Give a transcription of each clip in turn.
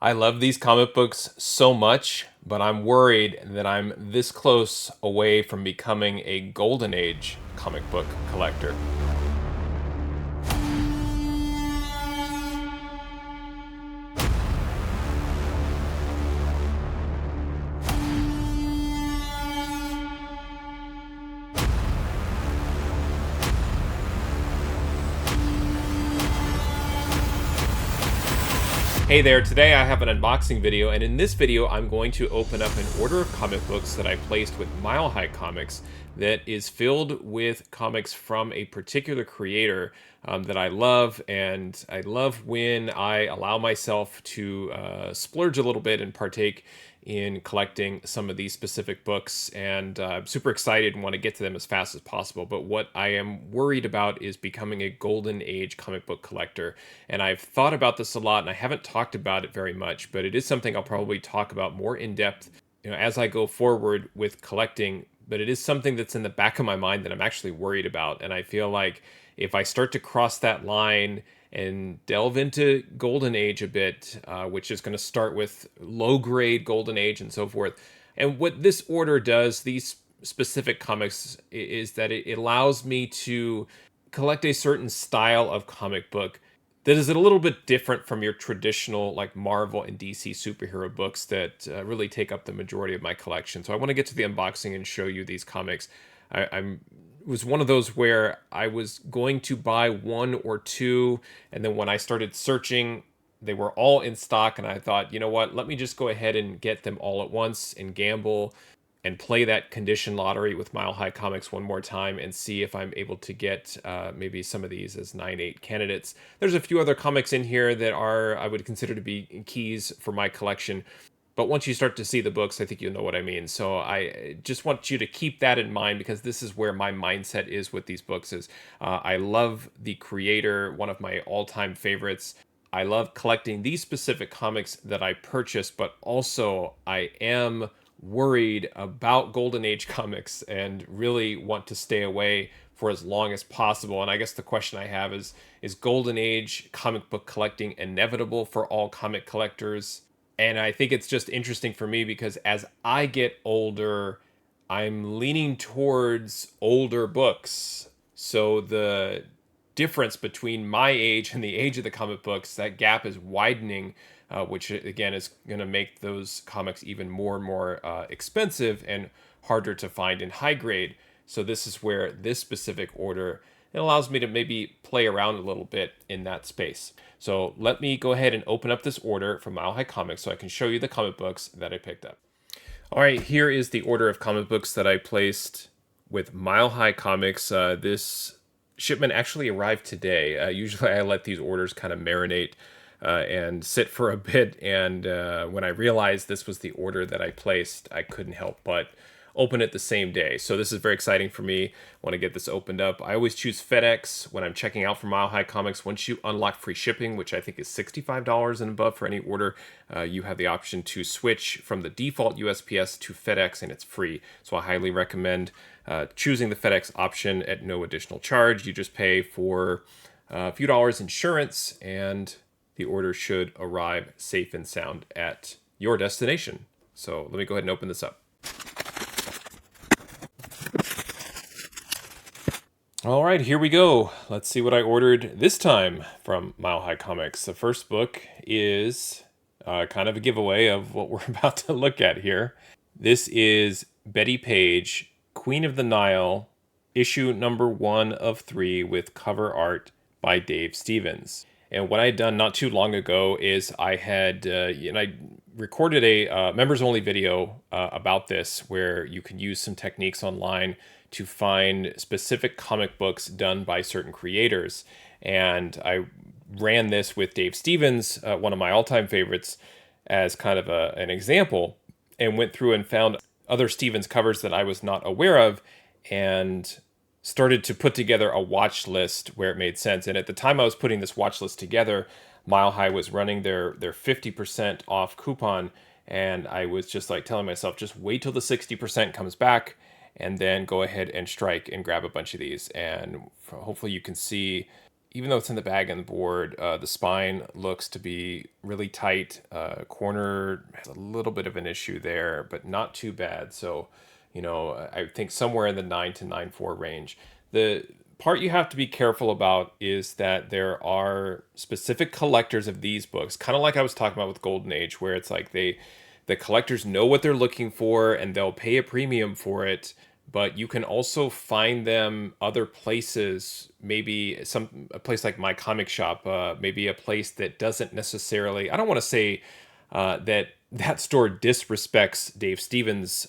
I love these comic books so much, but I'm worried that I'm this close away from becoming a golden age comic book collector. Hey there, today I have an unboxing video, and in this video I'm going to open up an order of comic books that I placed with Mile High Comics that is filled with comics from a particular creator that I love, and I love when I allow myself to splurge a little bit and partake in collecting some of these specific books, and I'm super excited and want to get to them as fast as possible. But what I am worried about is becoming a golden age comic book collector, and I've thought about this a lot, and I haven't talked about it very much, but it is something I'll probably talk about more in depth, as I go forward with collecting. But it is something that's in the back of my mind that I'm actually worried about, and I feel like if I start to cross that line and delve into Golden Age a bit, which is going to start with low grade Golden Age and so forth. And what this order does, these specific comics, is that it allows me to collect a certain style of comic book that is a little bit different from your traditional like Marvel and DC superhero books that really take up the majority of my collection. So I want to get to the unboxing and show you these comics. I'm was one of those where I was going to buy one or two, and then when I started searching, they were all in stock, and I thought, you know what, let me just go ahead and get them all at once and gamble and play that condition lottery with Mile High Comics one more time and see if I'm able to get maybe some of these as 9/8 candidates. There's a few other comics in here that are I would consider to be keys for my collection. But once you start to see the books, I think you'll know what I mean. So I just want you to keep that in mind, because this is where my mindset is with these books. Is I love the creator, one of my all-time favorites. I love collecting these specific comics that I purchased, but also I am worried about Golden Age comics and really want to stay away for as long as possible. And I guess the question I have is Golden Age comic book collecting inevitable for all comic collectors? And I think it's just interesting for me because as I get older, I'm leaning towards older books. So the difference between my age and the age of the comic books, that gap is widening, which again is going to make those comics even more and more expensive and harder to find in high grade. So this is where this specific order, it allows me to maybe play around a little bit in that space. So let me go ahead and open up this order from Mile High Comics so I can show you the comic books that I picked up. All right, here is the order of comic books that I placed with Mile High Comics. This shipment actually arrived today. Usually I let these orders kind of marinate and sit for a bit. And when I realized this was the order that I placed, I couldn't help but open it the same day. So this is very exciting for me. I want to get this opened up. I always choose FedEx when I'm checking out for Mile High Comics. Once you unlock free shipping, which I think is $65 and above for any order, you have the option to switch from the default USPS to FedEx, and it's free. So I highly recommend choosing the FedEx option at no additional charge. You just pay for a few dollars insurance, and the order should arrive safe and sound at your destination. So let me go ahead and open this up. All right, here we go. Let's see what I ordered this time from Mile High Comics. The first book is kind of a giveaway of what we're about to look at here. This is Betty Page, Queen of the Nile, issue number 1 of 3 with cover art by Dave Stevens. And what I had done not too long ago is I had, I recorded a members-only video about this where you can use some techniques online to find specific comic books done by certain creators. And I ran this with Dave Stevens, one of my all-time favorites, as kind of an example, and went through and found other Stevens covers that I was not aware of, and started to put together a watch list where it made sense. And at the time I was putting this watch list together, Mile High was running their 50% off coupon, and I was just like telling myself, just wait till the 60% comes back, and then go ahead and strike and grab a bunch of these. And hopefully you can see even though it's in the bag and board, the spine looks to be really tight. Corner has a little bit of an issue there, but not too bad. So, I think somewhere in the 9 to 9.4 range. The part you have to be careful about is that there are specific collectors of these books, kind of like I was talking about with Golden Age, where it's like the collectors know what they're looking for and they'll pay a premium for it, but you can also find them other places, maybe a place like My Comic Shop, maybe a place that doesn't necessarily, I don't want to say that store disrespects Dave Stevens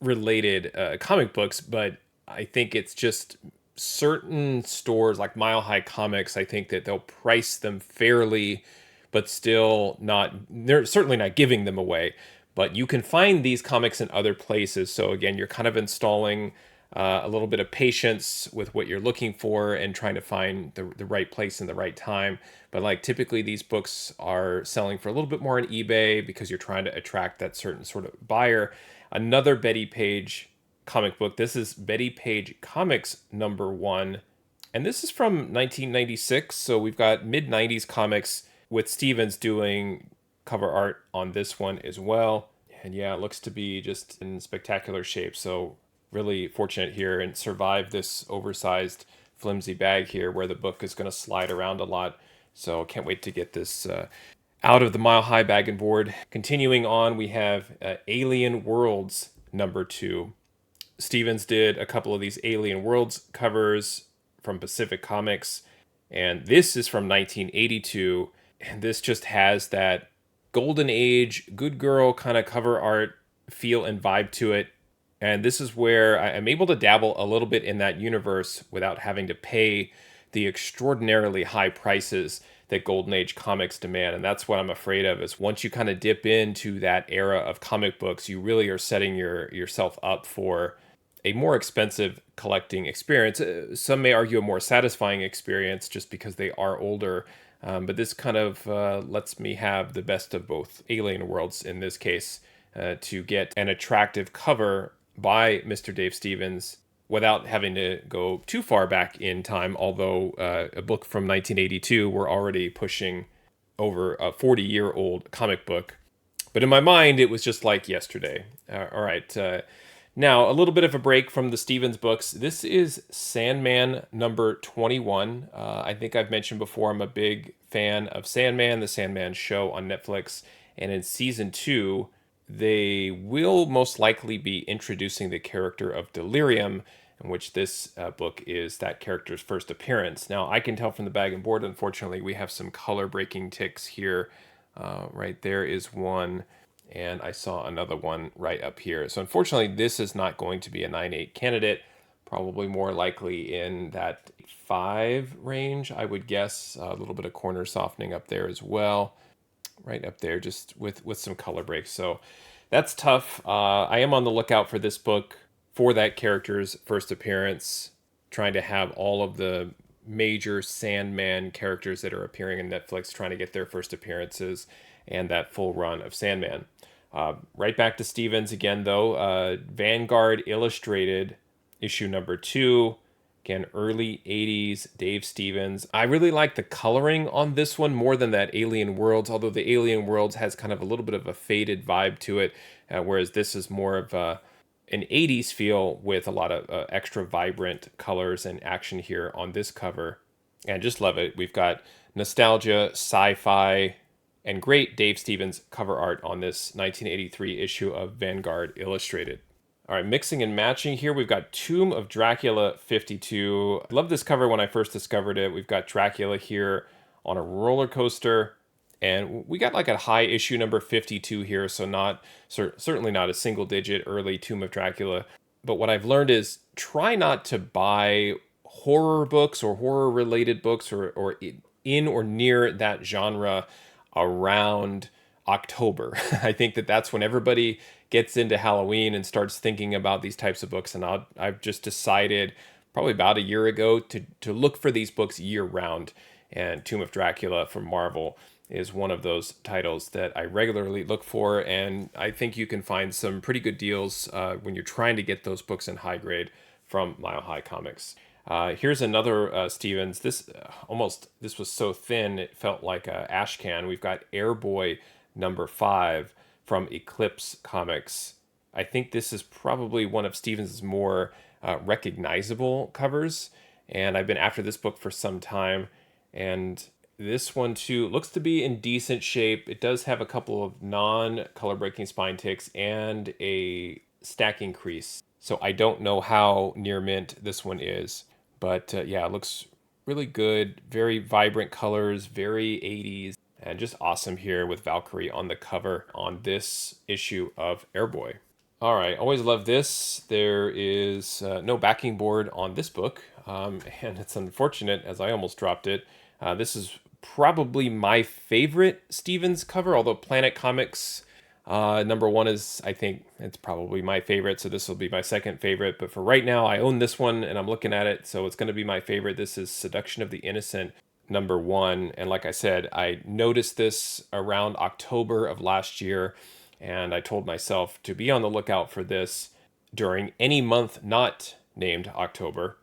related comic books, but I think it's just certain stores like Mile High Comics, I think that they'll price them fairly, but still not, they're certainly not giving them away. But you can find these comics in other places. So again, you're kind of installing a little bit of patience with what you're looking for and trying to find the right place and the right time. But like typically these books are selling for a little bit more on eBay because you're trying to attract that certain sort of buyer. Another Betty Page comic book. This is Betty Page Comics #1. And this is from 1996. So we've got mid 90s comics with Stevens doing cover art on this one as well. And yeah, it looks to be just in spectacular shape. So really fortunate here and survived this oversized flimsy bag here where the book is going to slide around a lot. So can't wait to get this out of the Mile High bag and board. Continuing on, we have Alien Worlds #2. Stevens did a couple of these Alien Worlds covers from Pacific Comics, and this is from 1982, and this just has that Golden Age, good girl kind of cover art feel and vibe to it. And this is where I'm able to dabble a little bit in that universe without having to pay the extraordinarily high prices that Golden Age comics demand. And that's what I'm afraid of, is once you kind of dip into that era of comic books, you really are setting yourself up for a more expensive collecting experience. Some may argue a more satisfying experience just because they are older. But this kind of lets me have the best of both Alien Worlds in this case, to get an attractive cover by Mr. Dave Stevens without having to go too far back in time. Although a book from 1982, we're already pushing over a 40-year-old comic book. But in my mind, it was just like yesterday. All right. Now, a little bit of a break from the Stevens books. This is Sandman #21. I think I've mentioned before, I'm a big fan of Sandman, the Sandman show on Netflix. And in season 2, they will most likely be introducing the character of Delirium, in which this book is that character's first appearance. Now, I can tell from the bag and board, unfortunately, we have some color breaking ticks here. Right there is one. And I saw another one right up here. So unfortunately, this is not going to be a 9.8 candidate. Probably more likely in that 5 range, I would guess. A little bit of corner softening up there as well. Right up there, just with some color breaks. So that's tough. I am on the lookout for this book for that character's first appearance. Trying to have all of the major Sandman characters that are appearing in Netflix, trying to get their first appearances and that full run of Sandman. Right back to Stevens again, though. Vanguard Illustrated, issue #2. Again, early 80s, Dave Stevens. I really like the coloring on this one more than that Alien Worlds, although the Alien Worlds has kind of a little bit of a faded vibe to it, whereas this is more of an 80s feel with a lot of extra vibrant colors and action here on this cover. And just love it. We've got nostalgia, sci-fi, and great Dave Stevens cover art on this 1983 issue of Vanguard Illustrated. All right, mixing and matching here, we've got Tomb of Dracula 52. I love this cover when I first discovered it. We've got Dracula here on a roller coaster, and we got like a high issue number 52 here, so certainly not a single digit early Tomb of Dracula. But what I've learned is try not to buy horror books or horror related books or in or near that genre around October. I think that's when everybody gets into Halloween and starts thinking about these types of books. And I've just decided probably about a year ago to look for these books year round. And Tomb of Dracula from Marvel is one of those titles that I regularly look for. And I think you can find some pretty good deals when you're trying to get those books in high grade from Mile High Comics. Here's another Stevens. This was so thin it felt like a ash can. We've got Airboy #5 from Eclipse Comics. I think this is probably one of Stevens's more recognizable covers, and I've been after this book for some time. And this one too looks to be in decent shape. It does have a couple of non-color breaking spine ticks and a stacking crease. So I don't know how near mint this one is. But yeah, it looks really good. Very vibrant colors, very 80s, and just awesome here with Valkyrie on the cover on this issue of Airboy. All right, always love this. There is no backing board on this book, and it's unfortunate as I almost dropped it. This is probably my favorite Stevens cover, although Planet Comics #1 is, I think, it's probably my favorite, so this will be my second favorite. But for right now, I own this one, and I'm looking at it, so it's going to be my favorite. This is Seduction of the Innocent #1, and like I said, I noticed this around October of last year, and I told myself to be on the lookout for this during any month not named October.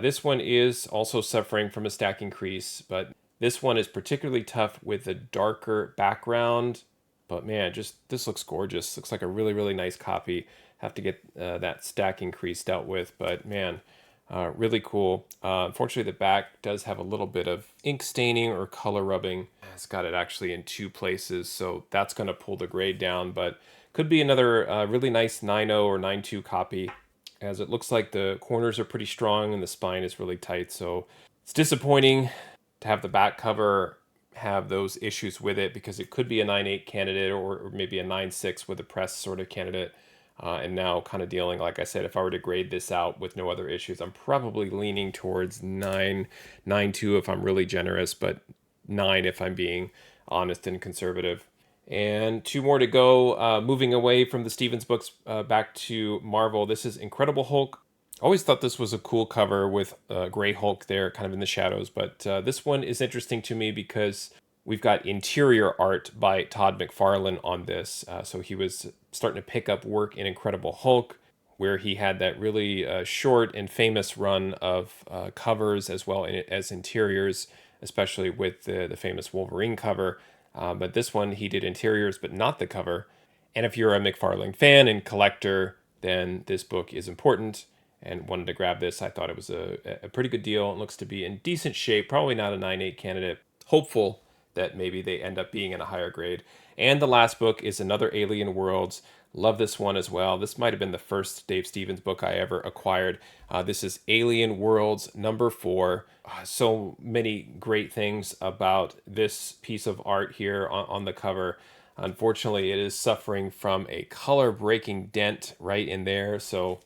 This one is also suffering from a stacking crease, but this one is particularly tough with a darker background. But man, just this looks gorgeous. Looks like a really, really nice copy. Have to get that stacking crease dealt with, but man, really cool. Unfortunately, the back does have a little bit of ink staining or color rubbing. It's got it actually in 2 places, so that's going to pull the grade down, but could be another really nice 9.0 or 9.2 copy, as it looks like the corners are pretty strong and the spine is really tight, so it's disappointing to have the back cover have those issues with it, because it could be a 9.8 candidate or maybe a 9.6 with a press sort of candidate. And now kind of dealing, like I said, if I were to grade this out with no other issues, I'm probably leaning towards 9.2 if I'm really generous, but 9 if I'm being honest and conservative. And 2 more to go. Moving away from the Stevens books back to Marvel. This is Incredible Hulk. Always thought this was a cool cover with Gray Hulk there kind of in the shadows, but this one is interesting to me because we've got interior art by Todd McFarlane on this. So he was starting to pick up work in Incredible Hulk, where he had that really short and famous run of covers as well as interiors, especially with the famous Wolverine cover. But this one, he did interiors, but not the cover. And if you're a McFarlane fan and collector, then this book is important, and wanted to grab this. I thought it was a pretty good deal. It looks to be in decent shape, probably not a 9.8 candidate. Hopeful that maybe they end up being in a higher grade. And the last book is another Alien Worlds. Love this one as well. This might have been the first Dave Stevens book I ever acquired. This is Alien Worlds #4. So many great things about this piece of art here on the cover. Unfortunately, it is suffering from a color breaking dent right in there. So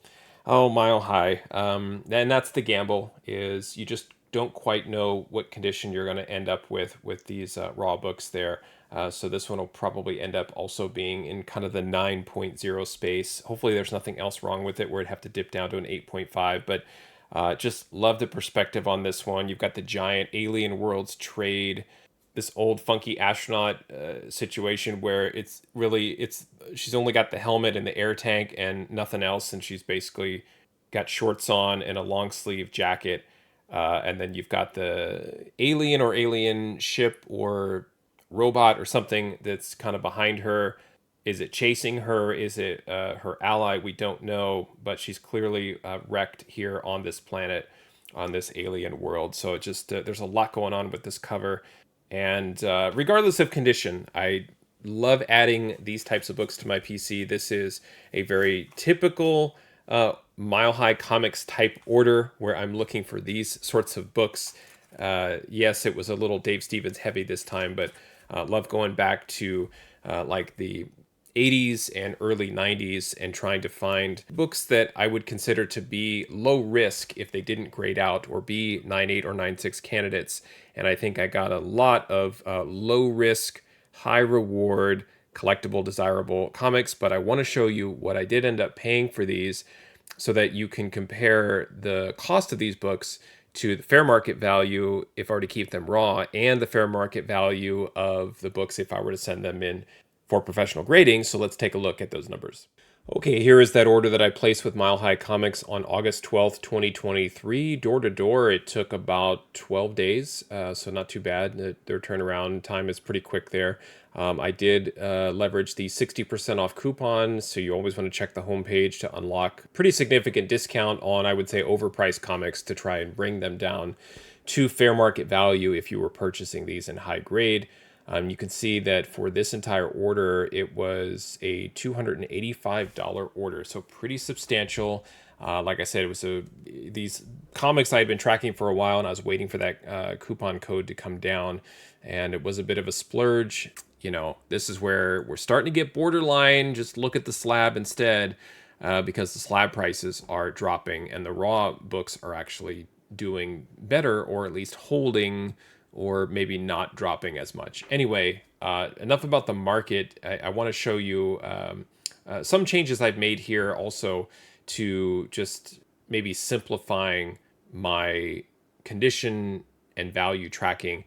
oh, Mile High. And that's the gamble, is you just don't quite know what condition you're going to end up with these raw books there. So this one will probably end up also being in kind of the 9.0 space. Hopefully there's nothing else wrong with it where it'd have to dip down to an 8.5. But just love the perspective on this one. You've got the giant Alien Worlds trade, this old funky astronaut situation where she's only got the helmet and the air tank and nothing else, and she's basically got shorts on and a long sleeve jacket, and then you've got the alien ship or robot or something that's kind of behind her. Is it chasing her? Is it her ally? We don't know, but she's clearly wrecked here on this planet, on this alien world. So it just there's a lot going on with this cover. And regardless of condition, I love adding these types of books to my PC. This is a very typical Mile High Comics type order where I'm looking for these sorts of books. Yes, it was a little Dave Stevens heavy this time, but love going back to like the 80s and early 90s and trying to find books that I would consider to be low risk if they didn't grade out or be 9.8 or 9.6 candidates. And I think I got a lot of low risk, high reward, collectible, desirable comics, but I want to show you what I did end up paying for these so that you can compare the cost of these books to the fair market value if I were to keep them raw, and the fair market value of the books if I were to send them in for professional grading. So let's take a look at those numbers. Okay, here is that order that I placed with Mile High Comics on August 12th, 2023. Door to door, it took about 12 days, so not too bad. Their turnaround time is pretty quick there. I did leverage the 60% off coupon, so you always want to check the homepage to unlock pretty significant discount on, I would say, overpriced comics to try and bring them down to fair market value if you were purchasing these in high grade. You can see that for this entire order, it was a $285 order, so pretty substantial. Like I said, it was these comics I had been tracking for a while, and I was waiting for that coupon code to come down, and it was a bit of a splurge. You know, this is where we're starting to get borderline. Just look at the slab instead, because the slab prices are dropping, and the raw books are actually doing better, or at least holding, or maybe not dropping as much. Anyway, enough about the market. I want to show you some changes I've made here also to just maybe simplifying my condition and value tracking.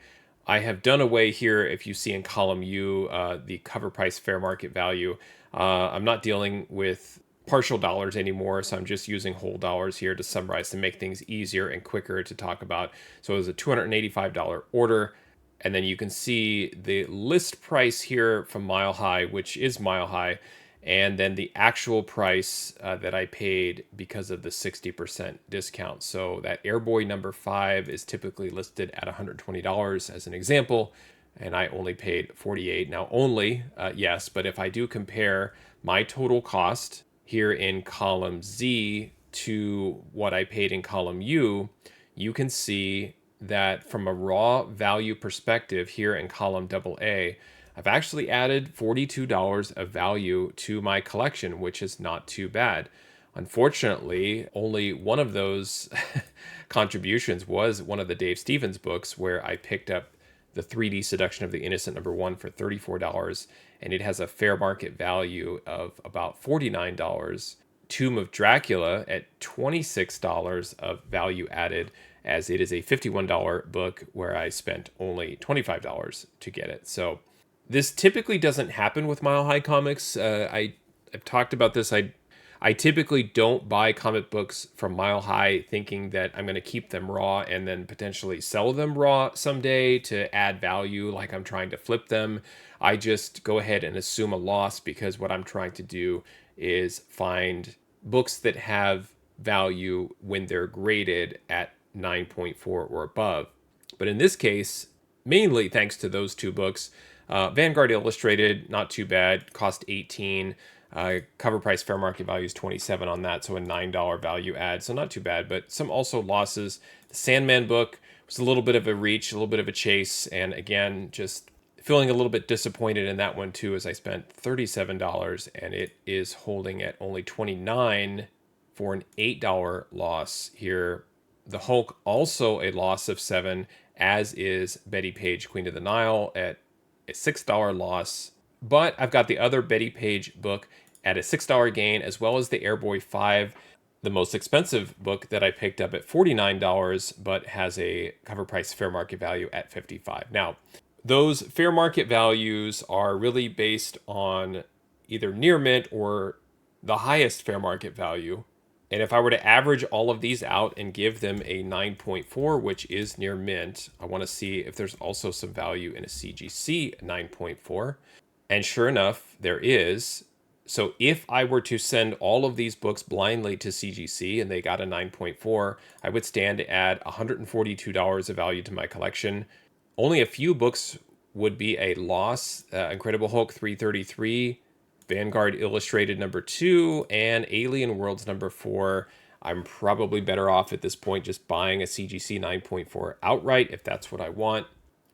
I have done away here, if you see in column U, the cover price fair market value. I'm not dealing with partial dollars anymore, so I'm just using whole dollars here to summarize to make things easier and quicker to talk about. So it was a $285 order, and then you can see the list price here from Mile High, which is Mile High, and then the actual price that I paid because of the 60% discount. So that Airboy number 5 is typically listed at $120 as an example, and I only paid $48. Now only, yes, but if I do compare my total cost here in column Z to what I paid in column U, you can see that from a raw value perspective here in column AA, I've actually added $42 of value to my collection, which is not too bad. Unfortunately, only one of those contributions was one of the Dave Stevens books, where I picked up the 3D Seduction of the Innocent number 1 for $34, and it has a fair market value of about $49. Tomb of Dracula at $26 of value added, as it is a $51 book where I spent only $25 to get it. So this typically doesn't happen with Mile High Comics. I've talked about this. I typically don't buy comic books from Mile High thinking that I'm going to keep them raw and then potentially sell them raw someday to add value, like I'm trying to flip them. I just go ahead and assume a loss, because what I'm trying to do is find books that have value when they're graded at 9.4 or above. But in this case, mainly thanks to those two books, Vanguard Illustrated, not too bad, cost 18. Cover price fair market value is 27 on that, so a $9 value add, so not too bad. But some also losses. The Sandman book was a little bit of a reach, a little bit of a chase, and again, just feeling a little bit disappointed in that one too, as I spent $37 and it is holding at only 29 for an $8 loss here. The Hulk also a loss of 7, as is Betty Page Queen of the Nile at a $6 loss. But I've got the other Betty Page book at a $6 gain, as well as the Airboy 5, the most expensive book that I picked up at $49, but has a cover price fair market value at $55. Now, those fair market values are really based on either near mint or the highest fair market value. And if I were to average all of these out and give them a 9.4, which is near mint, I want to see if there's also some value in a CGC 9.4. And sure enough, there is. So if I were to send all of these books blindly to CGC and they got a 9.4, I would stand to add $142 of value to my collection. Only a few books would be a loss. Incredible Hulk 333, Vanguard Illustrated number 2, and Alien Worlds number 4. I'm probably better off at this point just buying a CGC 9.4 outright if that's what I want.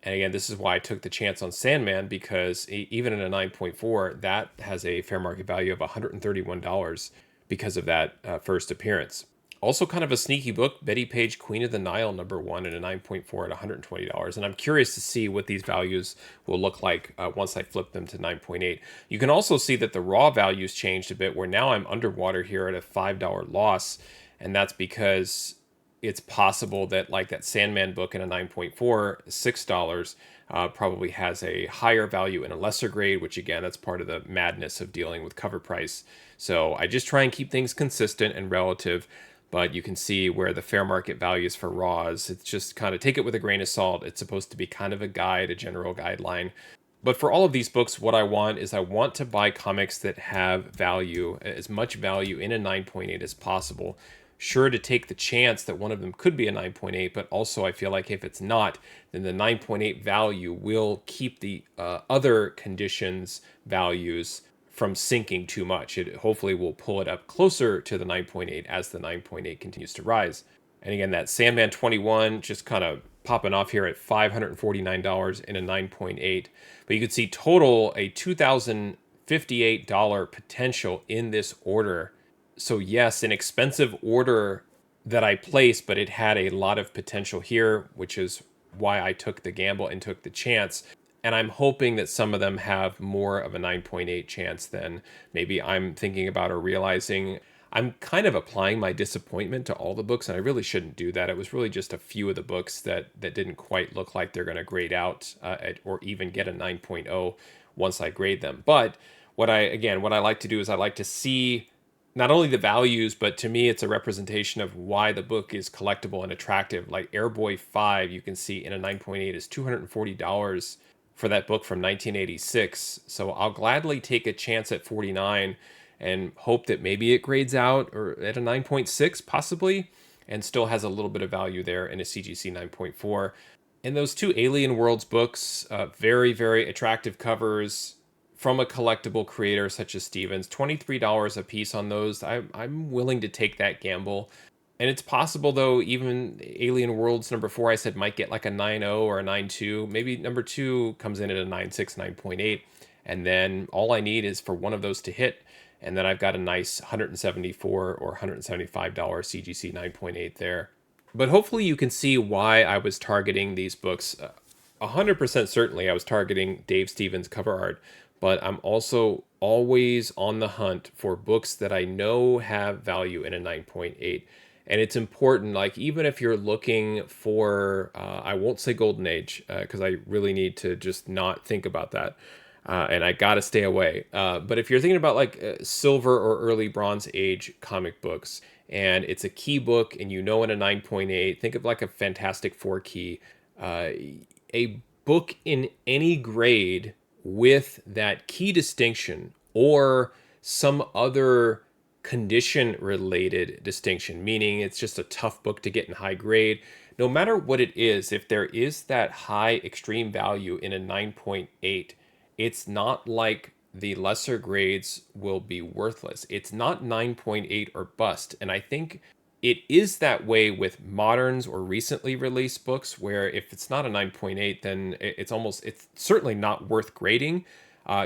And again, this is why I took the chance on Sandman, because even in a 9.4, that has a fair market value of $131 because of that first appearance. Also kind of a sneaky book, Betty Page Queen of the Nile number 1 at a 9.4 at $120. And I'm curious to see what these values will look like once I flip them to 9.8. You can also see that the raw values changed a bit, where now I'm underwater here at a $5 loss. And that's because it's possible that like that Sandman book in a 9.4, $6, probably has a higher value in a lesser grade, which again, that's part of the madness of dealing with cover price. So I just try and keep things consistent and relative, but you can see where the fair market values for raws. It's just kind of take it with a grain of salt. It's supposed to be kind of a guide, a general guideline. But for all of these books, what I want is I want to buy comics that have value, as much value in a 9.8 as possible. Sure to take the chance that one of them could be a 9.8, but also I feel like if it's not, then the 9.8 value will keep the other conditions values from sinking too much. It hopefully will pull it up closer to the 9.8 as the 9.8 continues to rise. And again, that Sandman 21 just kind of popping off here at $549 in a 9.8. But you can see total a $2,058 potential in this order. So yes, an expensive order that I placed, but it had a lot of potential here, which is why I took the gamble and took the chance. And I'm hoping that some of them have more of a 9.8 chance than maybe I'm thinking about or realizing. I'm kind of applying my disappointment to all the books, and I really shouldn't do that. It was really just a few of the books that didn't quite look like they're going to grade out or even get a 9.0 once I grade them. But what I like to do is I like to see not only the values, but to me, it's a representation of why the book is collectible and attractive. Like Airboy 5, you can see in a 9.8 is $240 for that book from 1986. So I'll gladly take a chance at 49 and hope that maybe it grades out or at a 9.6 possibly, and still has a little bit of value there in a CGC 9.4. And those two Alien Worlds books, very, very attractive covers from a collectible creator such as Stevens, $23 a piece on those. I'm willing to take that gamble. And it's possible, though, even Alien Worlds number 4, I said might get like a 9.0 or a 9.2. Maybe number 2 comes in at a 9.6, 9.8. And then all I need is for one of those to hit. And then I've got a nice $174 or $175 CGC 9.8 there. But hopefully you can see why I was targeting these books. 100% certainly I was targeting Dave Stevens cover art, but I'm also always on the hunt for books that I know have value in a 9.8. And it's important, like even if you're looking for, I won't say Golden Age, because I really need to just not think about that. And I got to stay away. But if you're thinking about like Silver or early Bronze Age comic books, and it's a key book and you know in a 9.8, think of like a Fantastic Four key, a book in any grade with that key distinction or some other condition related distinction, meaning it's just a tough book to get in high grade. No matter what it is, if there is that high extreme value in a 9.8, it's not like the lesser grades will be worthless. It's not 9.8 or bust. And I think it is that way with moderns or recently released books, where if it's not a 9.8, then it's certainly not worth grading.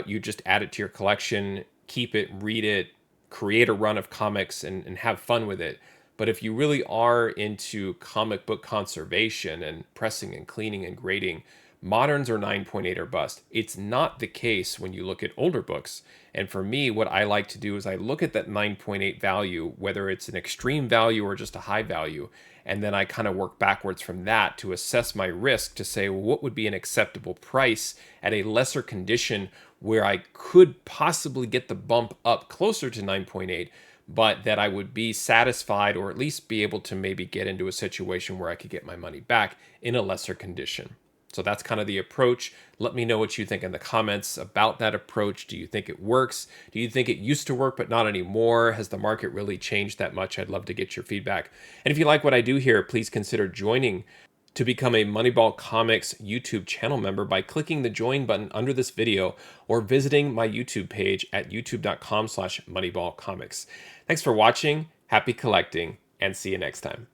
You just add it to your collection, keep it, read it, create a run of comics and have fun with it. But if you really are into comic book conservation and pressing and cleaning and grading, moderns are 9.8 or bust. It's not the case when you look at older books. And for me, what I like to do is I look at that 9.8 value, whether it's an extreme value or just a high value, and then I kind of work backwards from that to assess my risk to say, well, what would be an acceptable price at a lesser condition where I could possibly get the bump up closer to 9.8, but that I would be satisfied or at least be able to maybe get into a situation where I could get my money back in a lesser condition. So that's kind of the approach. Let me know what you think in the comments about that approach. Do you think it works? Do you think it used to work but not anymore? Has the market really changed that much? I'd love to get your feedback. And if you like what I do here, please consider joining to become a Moneyball Comics YouTube channel member by clicking the join button under this video or visiting my YouTube page at youtube.com/moneyballcomics. Thanks for watching, happy collecting, and see you next time.